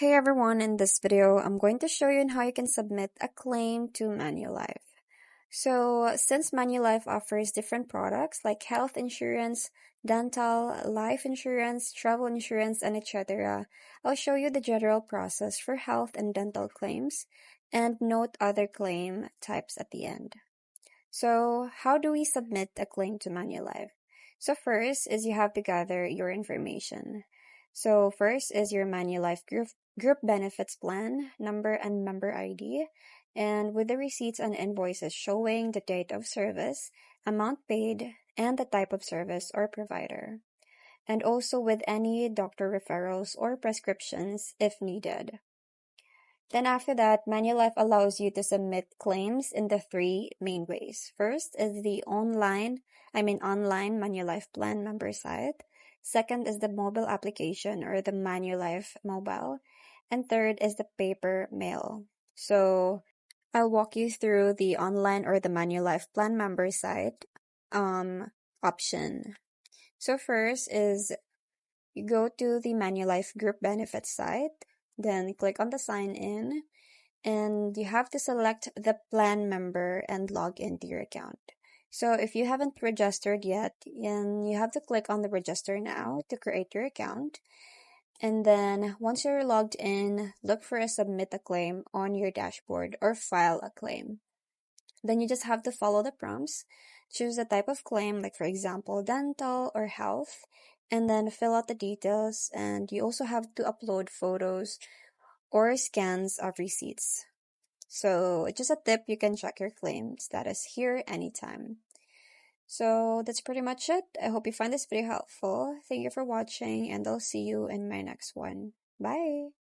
Hey everyone, in this video, I'm going to show you how you can submit a claim to Manulife. So, since Manulife offers different products like health insurance, dental, life insurance, travel insurance, and etc., I'll show you the general process for health and dental claims and note other claim types at the end. So, how do we submit a claim to Manulife? So, first is you have to gather your information. So, first is your Manulife group benefits plan, number and member ID, and with the receipts and invoices showing the date of service, amount paid, and the type of service or provider. And also with any doctor referrals or prescriptions if needed. Then after that, Manulife allows you to submit claims in the three main ways. First is the online Manulife plan member site. Second is the mobile application or the Manulife mobile. And third is the paper mail. So I'll walk you through the online or the Manulife plan member site option. So first is you go to the Manulife group benefits site, then click on the sign in and you have to select the plan member and log into your account. So if you haven't registered yet, then you have to click on the register now to create your account. And then once you're logged in, look for a submit a claim on your dashboard or file a claim. Then you just have to follow the prompts, choose the type of claim, like for example, dental or health, and then fill out the details. And you also have to upload photos or scans of receipts. So, just a tip, you can check your claim status here anytime. So, that's pretty much it. I hope you find this video helpful. Thank you for watching, and I'll see you in my next one. Bye!